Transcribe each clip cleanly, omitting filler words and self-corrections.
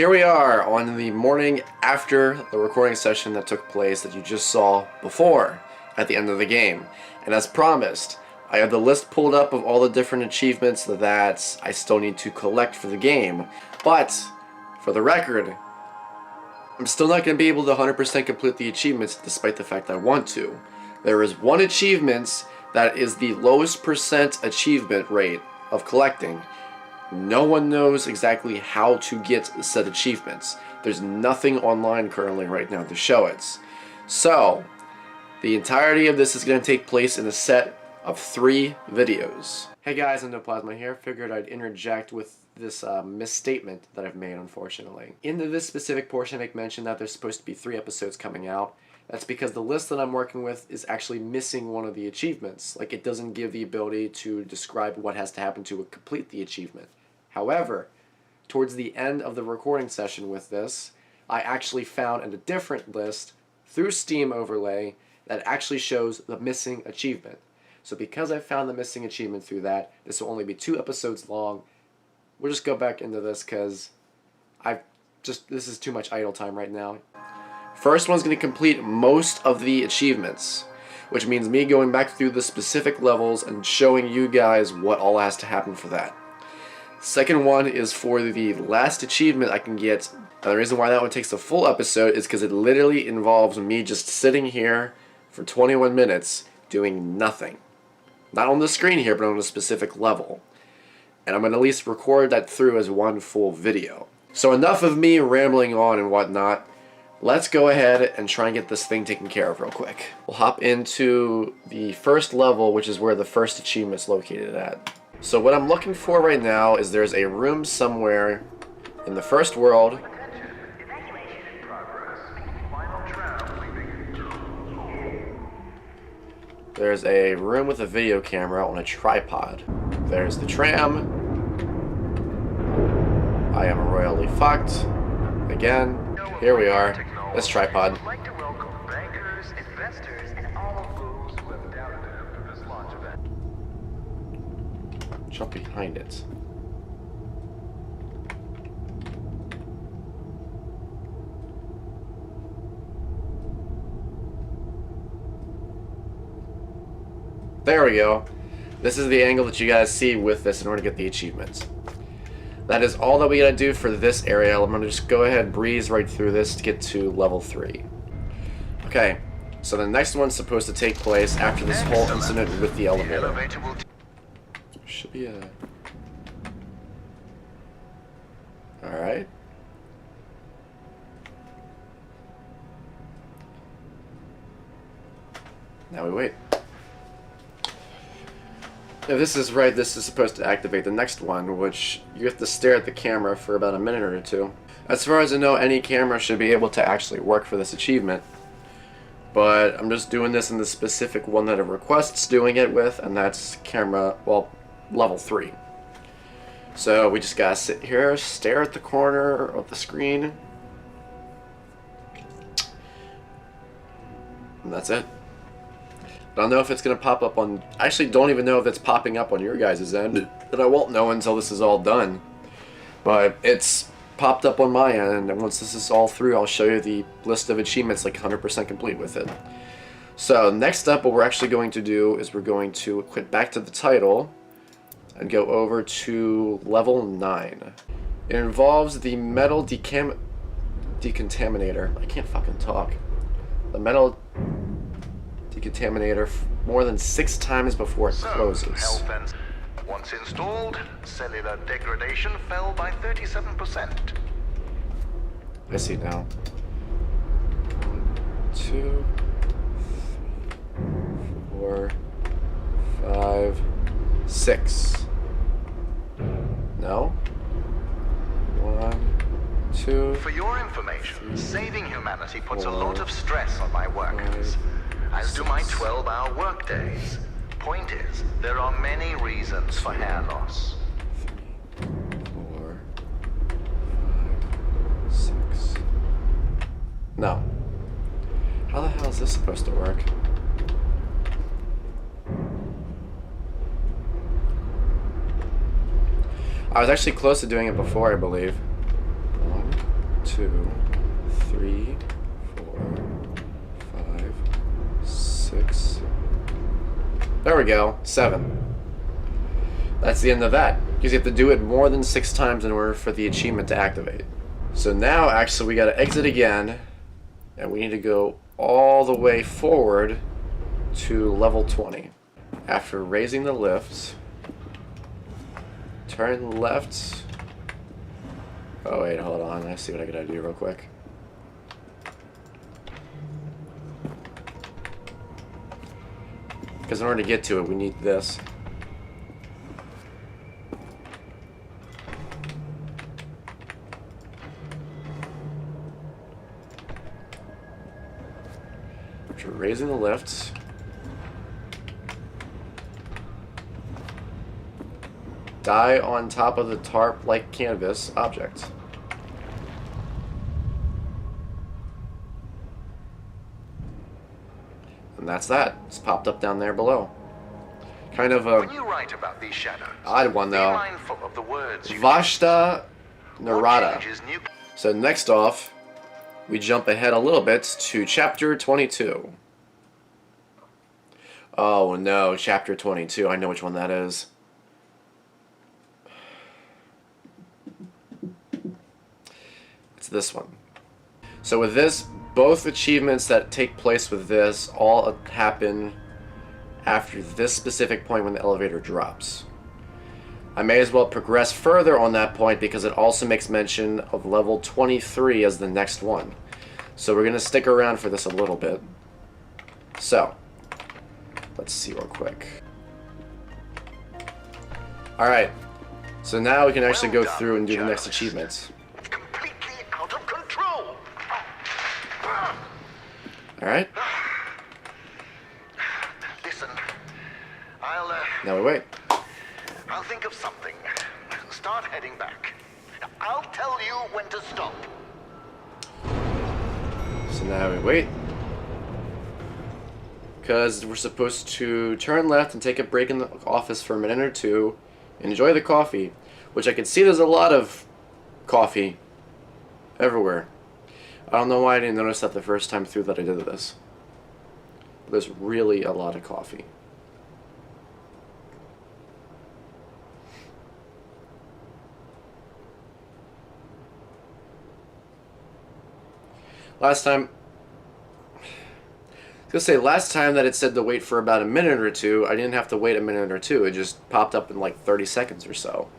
Here we are on the morning after the recording session that took place that you just saw before at the end of the game. And as promised, I have the list pulled up of all the different achievements that I still need to collect for the game. But, for the record, I'm still not going to be able to 100% complete the achievements despite the fact I want to. There is one achievement that is the lowest percent achievement rate of collecting. No one knows exactly how to get said achievements. There's nothing online currently right now to show it. So, the entirety of this is going to take place in a set of 3 videos. Hey guys, EndoPlasmite here. Figured I'd interject with this misstatement that I've made, unfortunately. In this specific portion, I make mention that there's supposed to be 3 episodes coming out. That's because the list that I'm working with is actually missing one of the achievements. Like, it doesn't give the ability to describe what has to happen to complete the achievement. However, towards the end of the recording session with this, I actually found a different list through Steam overlay that actually shows the missing achievement. So because I found the missing achievement through that, this will only be 2 episodes long. We'll just go back into this because this is too much idle time right now. First one's going to complete most of the achievements, which means me going back through the specific levels and showing you guys what all has to happen for that. Second one is for the last achievement I can get. And the reason why that one takes a full episode is because it literally involves me just sitting here for 21 minutes doing nothing. Not on the screen here, but on a specific level. And I'm going to at least record that through as one full video. So enough of me rambling on and whatnot. Let's go ahead and try and get this thing taken care of real quick. We'll hop into the first level, which is where the first achievement's located at. So what I'm looking for right now is there's a room somewhere in the first world. There's a room with a video camera on a tripod. There's the tram. I am royally fucked. Again, here we are. This tripod. Jump behind it. There we go. This is the angle that you guys see with this in order to get the achievements. That is all that we gotta do for this area. I'm gonna just go ahead and breeze right through this to get to level 3. Okay, so the next one's supposed to take place after this whole incident with the elevator. Should be a... Alright. Now we wait. If this is right, this is supposed to activate the next one, which you have to stare at the camera for about a minute or 2. As far as I know, any camera should be able to actually work for this achievement. But I'm just doing this in the specific one that it requests doing it with, and that's camera, well, level 3. So we just gotta sit here, stare at the corner of the screen. And that's it. I don't know if it's going to pop up on... I actually don't even know if it's popping up on your guys' end. But I won't know until this is all done. But it's popped up on my end, and once this is all through, I'll show you the list of achievements like 100% complete with it. So next up, what we're actually going to do is we're going to quit back to the title and go over to level 9. It involves the metal decontaminator. I can't fucking talk. The metal decontaminator more than 6 times before it closes. Once installed, cellular degradation fell by 37%. I see now. 1, 2, 3, 4, 5, 6. No. 1, 2. For your information, saving humanity puts a lot of stress on my workers, as do my 12-hour workdays. Point is, there are many reasons for hair loss. 3, 4, 5, 6. No. How the hell is this supposed to work? I was actually close to doing it before, I believe. 1, 2, 3, 4, 5, 6. There we go, 7. That's the end of that, because you have to do it more than 6 times in order for the achievement to activate. So now, actually, we gotta exit again, and we need to go all the way forward to level 20. After raising the lift, turn left. Oh wait, hold on, I see what I gotta do real quick. Because in order to get to it, we need this. After raising the lift, die on top of the tarp-like canvas object. And that's that. It's popped up down there below. Kind of a when you write about these shadows, odd one though. be mindful of the words you Vashta What Narada. changes new- So next off, we jump ahead a little bit to chapter 22. Oh no, chapter 22. I know which one that is. It's this one. So with this, both achievements that take place with this all happen after this specific point when the elevator drops. I may as well progress further on that point because it also makes mention of level 23 as the next one. So we're going to stick around for this a little bit. So, let's see real quick. Alright, so now we can actually go through and do the next achievements. It's completely out of control. Alright, Listen, now we wait. I'll think of something. Start heading back. I'll tell you when to stop. So now we wait. Because we're supposed to turn left and take a break in the office for a minute or two. Enjoy the coffee. Which I can see there's a lot of coffee everywhere. I don't know why I didn't notice that the first time through that I did this. But there's really a lot of coffee. Last time that it said to wait for about a minute or two, I didn't have to wait a minute or two. It just popped up in like 30 seconds or so.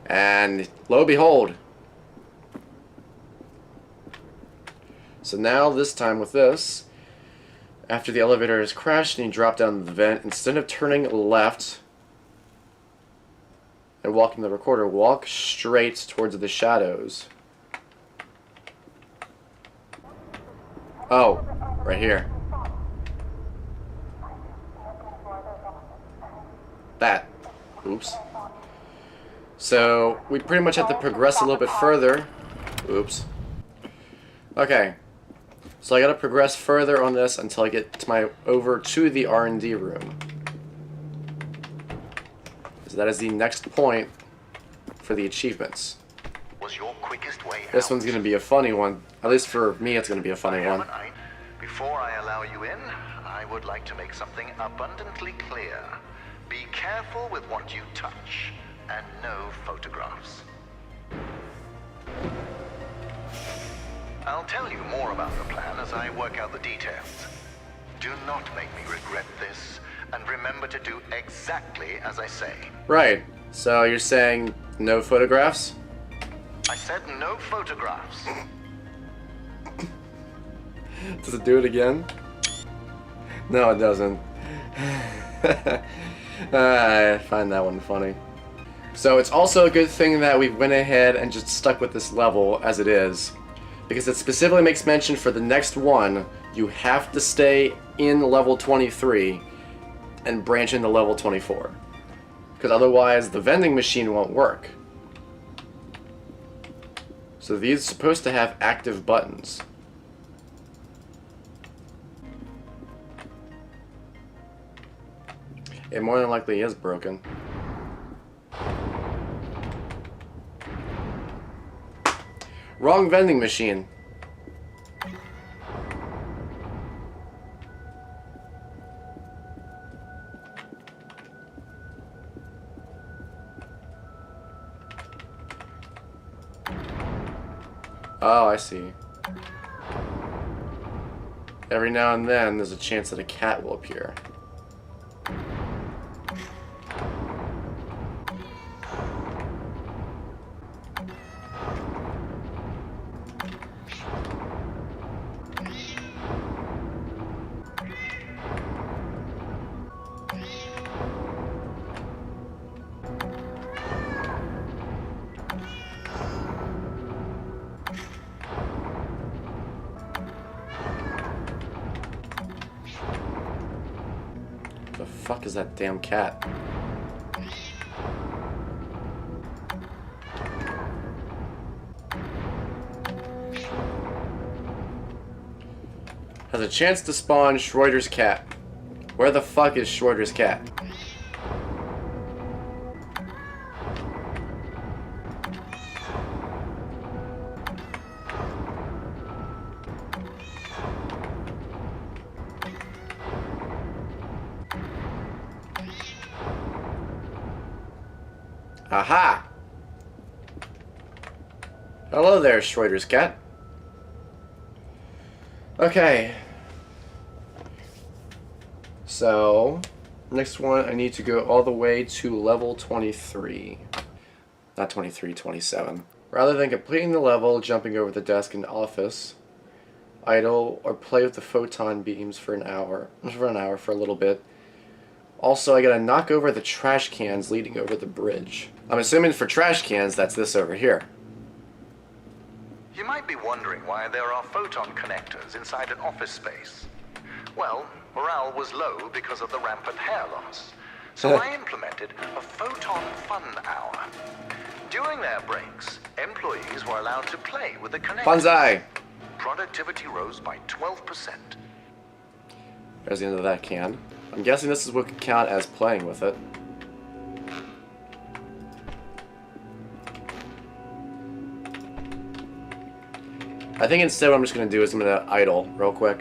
And lo and behold. So now this time with this, after the elevator has crashed and you drop down the vent, instead of turning left and walking the recorder, walk straight towards the shadows. Oh, right here. That. Oops. So, we pretty much have to progress a little bit further. Oops. Okay. So I gotta progress further on this until I get to over to the R&D room. So that is the next point for the achievements. Was your quickest way This out. one's gonna be a funny one. At least for me, it's gonna be a funny one. Before I allow you in, I would like to make something abundantly clear. Be careful with what you touch, and no photographs. I'll tell you more about the plan as I work out the details. Do not make me regret this, and remember to do exactly as I say. Right. So you're saying no photographs? I said no photographs. Does it do it again? No, it doesn't. I find that one funny. So it's also a good thing that we went ahead and just stuck with this level as it is, because it specifically makes mention for the next one, you have to stay in level 23 and branch into level 24. Because otherwise the vending machine won't work. So these are supposed to have active buttons. It more than likely is broken. Wrong vending machine. Oh, I see. Every now and then, there's a chance that a cat will appear. The fuck is that damn cat? Has a chance to spawn Schroeder's cat. Where the fuck is Schroeder's cat? Aha! Hello there, Schroeder's cat. Okay. So, next one, I need to go all the way to level 23. Not 23, 27. Rather than completing the level, jumping over the desk in the office, idle, or play with the photon beams for an hour, for a little bit. Also, I gotta knock over the trash cans leading over the bridge. I'm assuming for trash cans, that's this over here. You might be wondering why there are photon connectors inside an office space. Well, morale was low because of the rampant hair loss. So I implemented a photon fun hour. During their breaks, employees were allowed to play with the connectors. Banzai! Productivity rose by 12%. There's the end of that can. I'm guessing this is what could count as playing with it. I think instead what I'm just going to do is I'm going to idle real quick.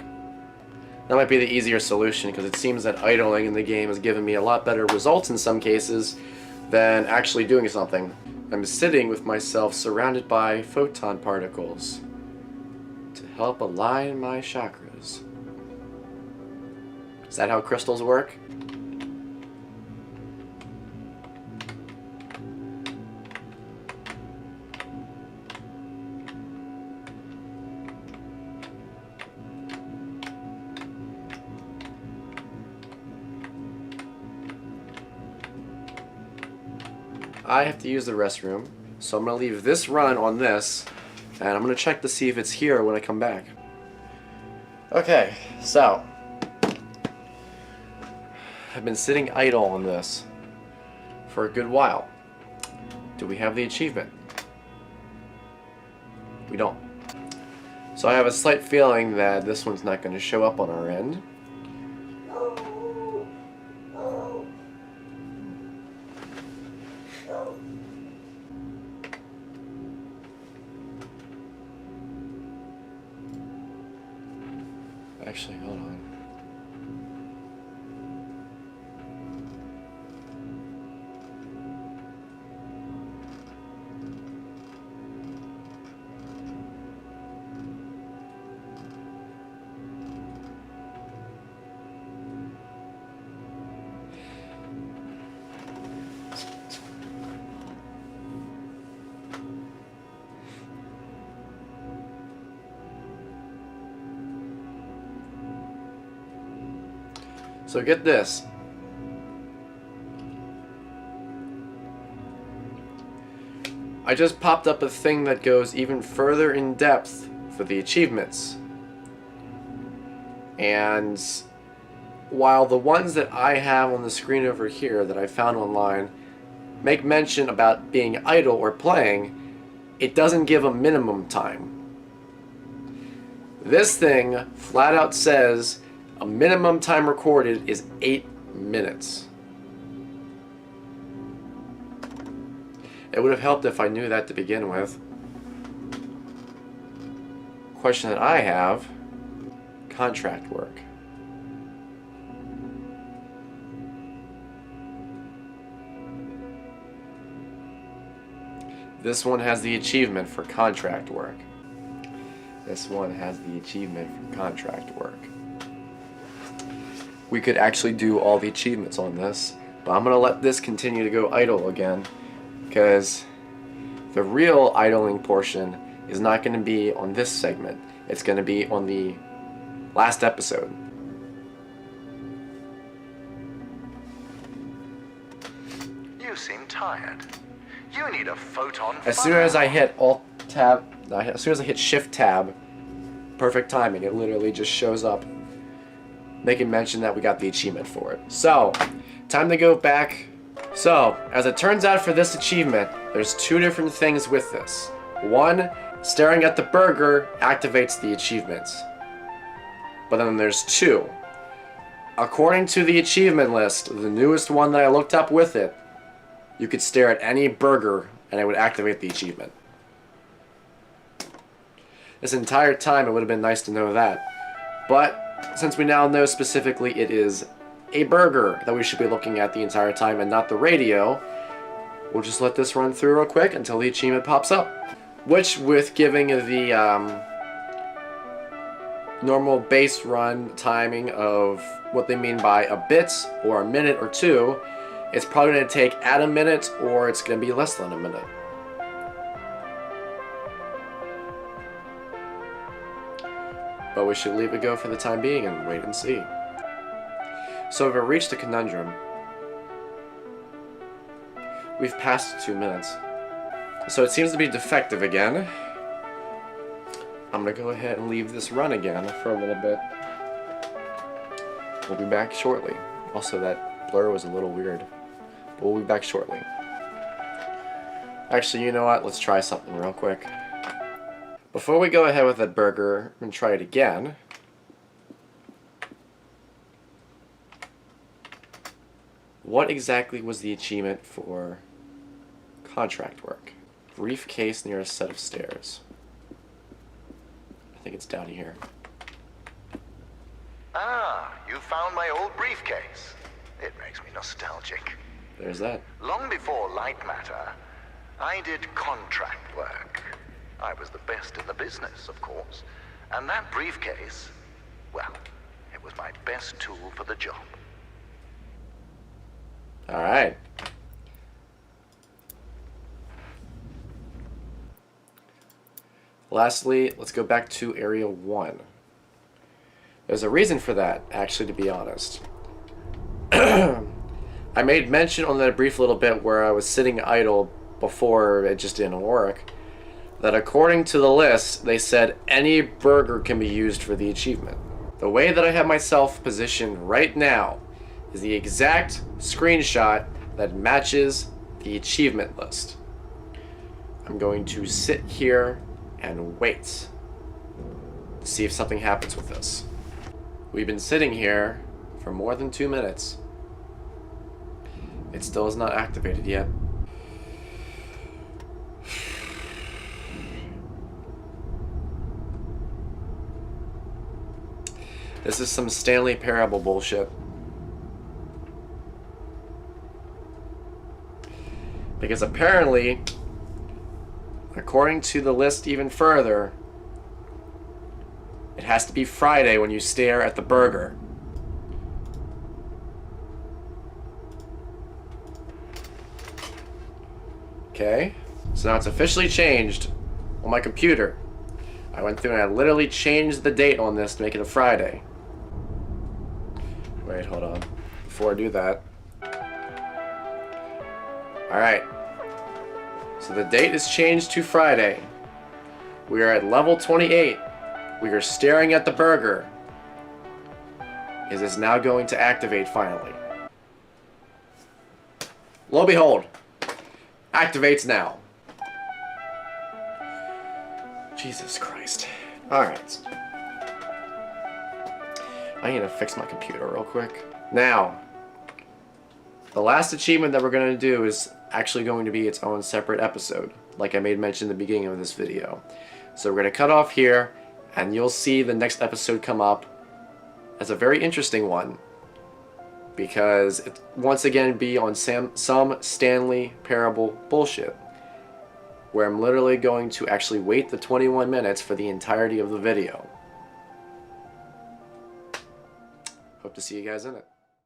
That might be the easier solution because it seems that idling in the game has given me a lot better results in some cases than actually doing something. I'm sitting with myself surrounded by photon particles to help align my chakras. Is that how crystals work? I have to use the restroom, so I'm going to leave this run on this, and I'm going to check to see if it's here when I come back. Okay, so I've been sitting idle on this for a good while. Do we have the achievement? We don't. So I have a slight feeling that this one's not going to show up on our end. Actually, hold on. So get this. I just popped up a thing that goes even further in depth for the achievements. And while the ones that I have on the screen over here that I found online make mention about being idle or playing, it doesn't give a minimum time. This thing flat out says a minimum time recorded is 8 minutes. It would have helped if I knew that to begin with. question that I have, contract work. This one has the achievement for contract work. This one has the achievement for contract work. We could actually do all the achievements on this, but I'm going to let this continue to go idle again, because the real idling portion is not going to be on this segment. It's going to be on the last episode. You seem tired. You need a photon. As soon as I hit as soon as I hit Shift Tab, perfect timing. It literally just shows up, making mention that we got the achievement for it. So, time to go back. So, as it turns out for this achievement, there's two different things with this. One, staring at the burger activates the achievements. But then there's two. According to the achievement list, the newest one that I looked up with it, you could stare at any burger and it would activate the achievement. This entire time it would have been nice to know that. But since we now know specifically it is a burger that we should be looking at the entire time and not the radio, we'll just let this run through real quick until the achievement pops up. Which, with giving the normal base run timing of what they mean by a bit or a minute or two, it's probably going to take at a minute or it's going to be less than a minute. But we should leave it go for the time being and wait and see. So we've reached a conundrum. We've passed 2 minutes. So it seems to be defective again. I'm going to go ahead and leave this run again for a little bit. We'll be back shortly. Also, that blur was a little weird. But we'll be back shortly. Actually, you know what? Let's try something real quick. Before we go ahead with that burger and try it again, what exactly was the achievement for contract work? Briefcase near a set of stairs. I think it's down here. Ah, you found my old briefcase. It makes me nostalgic. There's that. Long before Lightmatter, I did contract work. I was the best in the business, of course. And that briefcase, well, it was my best tool for the job. Alright. Lastly, let's go back to Area 1. There's a reason for that, actually, to be honest. I made mention on that brief little bit where I was sitting idle before it just didn't work, that according to the list, they said any burger can be used for the achievement. The way that I have myself positioned right now is the exact screenshot that matches the achievement list. I'm going to sit here and wait to see if something happens with this. We've been sitting here for more than 2 minutes. It still is not activated yet. This is some Stanley Parable bullshit. Because apparently, according to the list even further, it has to be Friday when you stare at the burger. Okay, so now it's officially changed on my computer. I went through and I literally changed the date on this to make it a Friday. Wait, hold on. Before I do that. Alright. So the date is changed to Friday. We are at level 28. We are staring at the burger. Is this now going to activate finally? Lo and behold. Activates now. Jesus Christ. Alright. I need to fix my computer real quick. Now, the last achievement that we're going to do is actually going to be its own separate episode, like I made mention in the beginning of this video. So we're going to cut off here, And you'll see the next episode come up as a very interesting one, because it once again be on some Stanley Parable bullshit, where I'm literally going to actually wait the 21 minutes for the entirety of the video. Hope to see you guys in it.